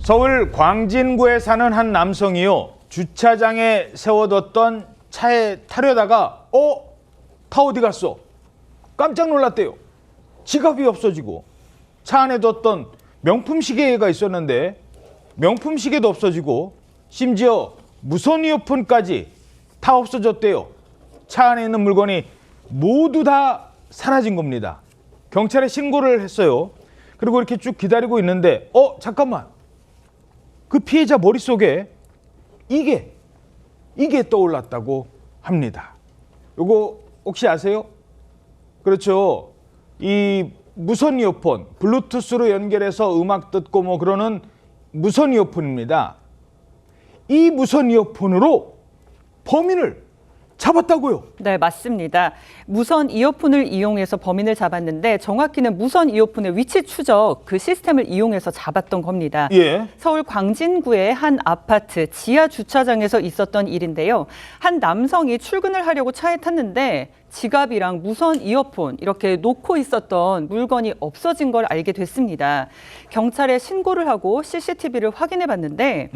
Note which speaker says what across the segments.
Speaker 1: 서울 광진구에 사는 한 남성이요. 주차장에 세워뒀던 차에 타려다가 타 어디 갔어? 깜짝 놀랐대요. 지갑이 없어지고 차 안에 뒀던 명품 시계가 있었는데 명품 시계도 없어지고 심지어 무선 이어폰까지 다 없어졌대요. 차 안에 있는 물건이 모두 다 사라진 겁니다. 경찰에 신고를 했어요. 그리고 이렇게 쭉 기다리고 있는데 잠깐만. 그 피해자 머릿속에 이게 떠올랐다고 합니다. 요거 혹시 아세요? 그렇죠. 이 무선 이어폰, 블루투스로 연결해서 음악 듣고 뭐 그러는 무선 이어폰입니다. 이 무선 이어폰으로 범인을 잡았다고요?
Speaker 2: 네, 맞습니다. 무선 이어폰을 이용해서 범인을 잡았는데 정확히는 무선 이어폰의 위치 추적 그 시스템을 이용해서 잡았던 겁니다.
Speaker 1: 예.
Speaker 2: 서울 광진구의 한 아파트 지하 주차장에서 있었던 일인데요. 한 남성이 출근을 하려고 차에 탔는데 지갑이랑 무선 이어폰 이렇게 놓고 있었던 물건이 없어진 걸 알게 됐습니다. 경찰에 신고를 하고 CCTV를 확인해 봤는데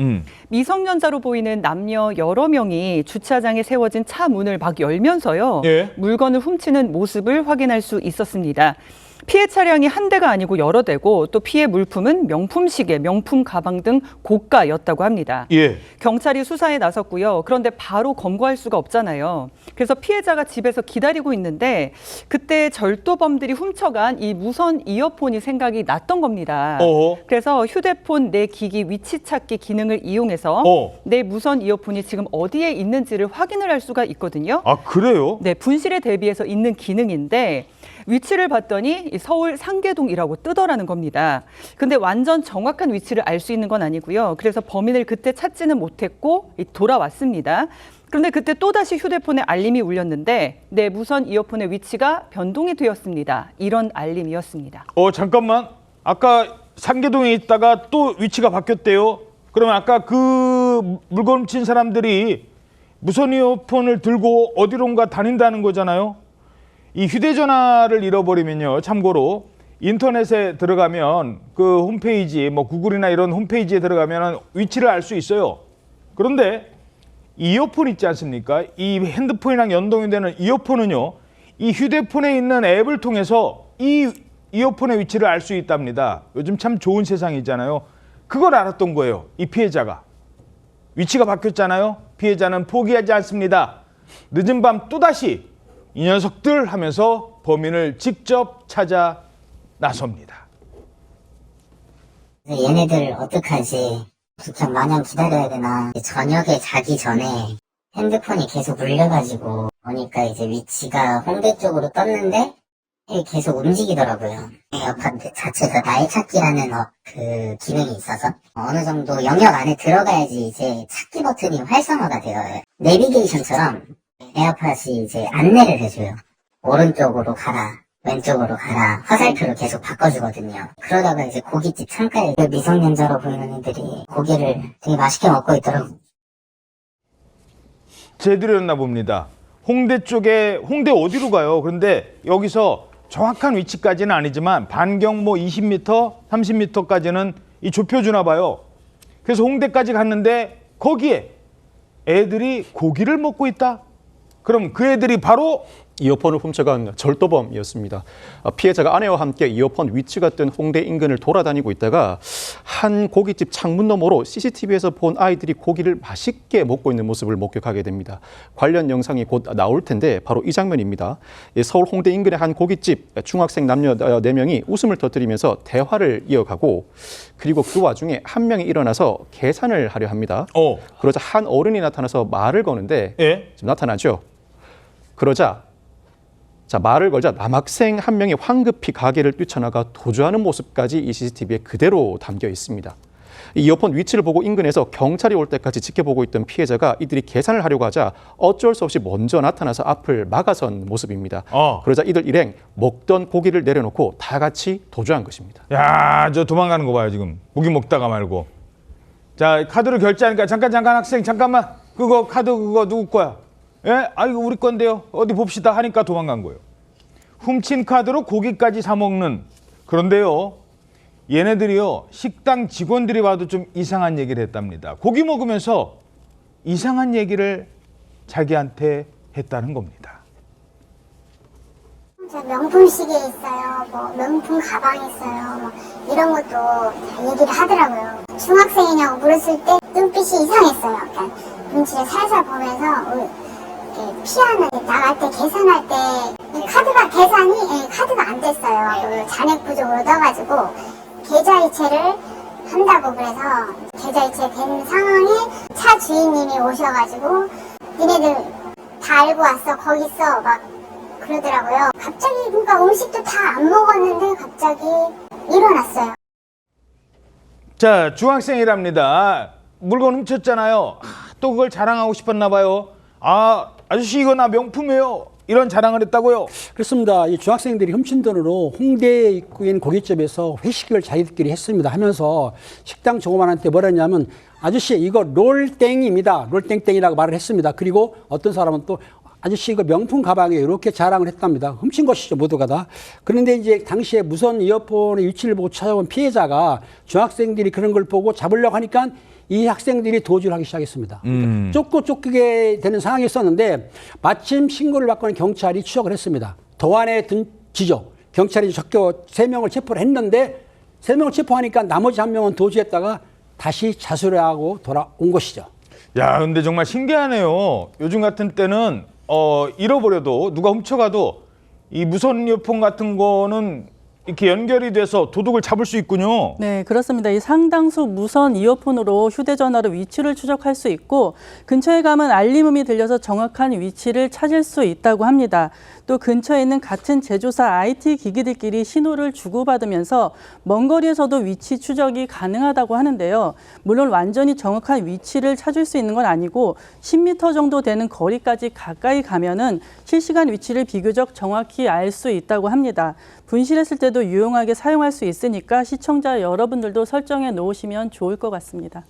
Speaker 2: 미성년자로 보이는 남녀 여러 명이 주차장에 세워진 차 문을 막 열면서요.
Speaker 1: 예.
Speaker 2: 물건을 훔치는 모습을 확인할 수 있었습니다. 피해 차량이 한 대가 아니고 여러 대고 또 피해 물품은 명품 시계, 명품 가방 등 고가였다고 합니다.
Speaker 1: 예.
Speaker 2: 경찰이 수사에 나섰고요. 그런데 바로 검거할 수가 없잖아요. 그래서 피해자가 집에서 기다리고 있는데 그때 절도범들이 훔쳐간 이 무선 이어폰이 생각이 났던 겁니다. 그래서 휴대폰 내 기기 위치 찾기 기능을 이용해서 내 무선 이어폰이 지금 어디에 있는지를 확인을 할 수가 있거든요.
Speaker 1: 아, 그래요?
Speaker 2: 네, 분실에 대비해서 있는 기능인데 위치를 봤더니 서울 상계동이라고 뜨더라는 겁니다. 근데 완전 정확한 위치를 알 수 있는 건 아니고요. 그래서 범인을 그때 찾지는 못했고 돌아왔습니다. 그런데 그때 또다시 휴대폰에 알림이 울렸는데 내 무선 이어폰의 위치가 변동이 되었습니다. 이런 알림이었습니다.
Speaker 1: 잠깐만. 아까 상계동에 있다가 또 위치가 바뀌었대요. 그러면 아까 그 물건 훔친 사람들이 무선 이어폰을 들고 어디론가 다닌다는 거잖아요. 이 휴대전화를 잃어버리면요. 참고로 인터넷에 들어가면 그 홈페이지, 뭐 구글이나 이런 홈페이지에 들어가면 위치를 알 수 있어요. 그런데 이어폰 있지 않습니까? 이 핸드폰이랑 연동이 되는 이어폰은요. 이 휴대폰에 있는 앱을 통해서 이 이어폰의 위치를 알 수 있답니다. 요즘 참 좋은 세상이잖아요. 그걸 알았던 거예요. 이 피해자가. 위치가 바뀌었잖아요. 피해자는 포기하지 않습니다. 늦은 밤 또다시 이 녀석들 하면서 범인을 직접 찾아 나섭니다.
Speaker 3: 얘네들 어떡하지? 진짜 마냥 기다려야 되나? 저녁에 자기 전에 핸드폰이 계속 울려가지고 보니까 이제 위치가 홍대 쪽으로 떴는데 계속 움직이더라고요. 아파트 자체가 나의 찾기라는 그 기능이 있어서 어느 정도 영역 안에 들어가야지 이제 찾기 버튼이 활성화가 되어요. 내비게이션처럼 에어팟이 이제 안내를 해줘요. 오른쪽으로 가라, 왼쪽으로 가라, 화살표를 계속 바꿔주거든요. 그러다가 이제 고깃집 창가에 미성년자로 보이는 애들이 고기를 되게 맛있게 먹고 있더라고요.
Speaker 1: 제대로였나 봅니다. 홍대 쪽에, 홍대 어디로 가요? 그런데 여기서 정확한 위치까지는 아니지만 반경 뭐 20m, 30m까지는 좁혀주나 봐요. 그래서 홍대까지 갔는데 거기에 애들이 고기를 먹고 있다? 그럼 그 애들이 바로
Speaker 4: 이어폰을 훔쳐간 절도범이었습니다. 피해자가 아내와 함께 이어폰 위치가 뜬 홍대 인근을 돌아다니고 있다가 한 고깃집 창문 너머로 CCTV에서 본 아이들이 고기를 맛있게 먹고 있는 모습을 목격하게 됩니다. 관련 영상이 곧 나올 텐데 바로 이 장면입니다. 서울 홍대 인근의 한 고깃집 중학생 남녀 4명이 웃음을 터뜨리면서 대화를 이어가고 그리고 그 와중에 한 명이 일어나서 계산을 하려 합니다. 그러자 한 어른이 나타나서 말을 거는데 지금 나타나죠. 그러자 말을 걸자 남학생 한 명이 황급히 가게를 뛰쳐나가 도주하는 모습까지 이 CCTV에 그대로 담겨 있습니다. 이 이어폰 위치를 보고 인근에서 경찰이 올 때까지 지켜보고 있던 피해자가 이들이 계산을 하려고 하자 어쩔 수 없이 먼저 나타나서 앞을 막아선 모습입니다. 그러자 이들 일행 먹던 고기를 내려놓고 다 같이 도주한 것입니다.
Speaker 1: 야, 저 도망가는 거 봐요 지금. 고기 먹다가 말고. 자, 카드로 결제하니까 잠깐 학생 잠깐만. 그거 카드 그거 누구 거야? 예? 이거 우리 건데요. 어디 봅시다 하니까 도망간 거예요. 훔친 카드로 고기까지 사 먹는. 그런데요. 얘네들이요 식당 직원들이 봐도 좀 이상한 얘기를 했답니다. 고기 먹으면서 이상한 얘기를 자기한테 했다는 겁니다.
Speaker 5: 저 명품 시계 있어요, 뭐 명품 가방 있어요, 뭐 이런 것도 다 얘기를 하더라고요. 중학생이냐고 물었을 때 눈빛이 이상했어요. 약간 눈치를 살살 보면서 이렇게 피하는, 나갈 때 계산할 때 이 카드가 카드가 안 됐어요. 그 잔액 부족으로 떠가지고 계좌이체를 한다고 그래서 계좌이체 된 상황에 차 주인님이 오셔가지고 니네들 다 알고 왔어, 거기 있어, 막 그러더라고요. 갑자기 그러니까 음식도 다 안 먹었는데 갑자기 일어났어요.
Speaker 1: 자, 중학생이랍니다. 물건 훔쳤잖아요. 또 그걸 자랑하고 싶었나 봐요. 아저씨 이거 나 명품이에요. 이런 자랑을 했다고요?
Speaker 6: 그렇습니다. 이 중학생들이 훔친 돈으로 홍대 입구에 있는 고깃집에서 회식을 자기들끼리 했습니다. 하면서 식당 종업원한테 뭐라 했냐면 아저씨 이거 롤땡입니다. 롤땡땡이라고 말을 했습니다. 그리고 어떤 사람은 또 아저씨 이거 명품 가방이에요. 이렇게 자랑을 했답니다. 훔친 것이죠, 모두가 다. 그런데 이제 당시에 무선 이어폰의 위치를 보고 찾아온 피해자가 중학생들이 그런 걸 보고 잡으려고 하니까 이 학생들이 도주를 하기 시작했습니다. 쫓기게 되는 상황이 있었는데 마침 신고를 받고는 경찰이 추적을 했습니다. 도안에 든 지죠. 경찰이 적겨 3명을 체포를 했는데 3명을 체포하니까 나머지 1명은 도주했다가 다시 자수를 하고 돌아온 것이죠.
Speaker 1: 야, 근데 정말 신기하네요. 요즘 같은 때는 잃어버려도 누가 훔쳐가도 이 무선 이어폰 같은 거는 이렇게 연결이 돼서 도둑을 잡을 수 있군요.
Speaker 7: 네, 그렇습니다. 이 상당수 무선 이어폰으로 휴대전화로 위치를 추적할 수 있고 근처에 가면 알림음이 들려서 정확한 위치를 찾을 수 있다고 합니다. 또 근처에 있는 같은 제조사 IT 기기들끼리 신호를 주고받으면서 먼 거리에서도 위치 추적이 가능하다고 하는데요. 물론 완전히 정확한 위치를 찾을 수 있는 건 아니고 10m 정도 되는 거리까지 가까이 가면은 실시간 위치를 비교적 정확히 알 수 있다고 합니다. 분실했을 때도 유용하게 사용할 수 있으니까 시청자 여러분들도 설정해 놓으시면 좋을 것 같습니다.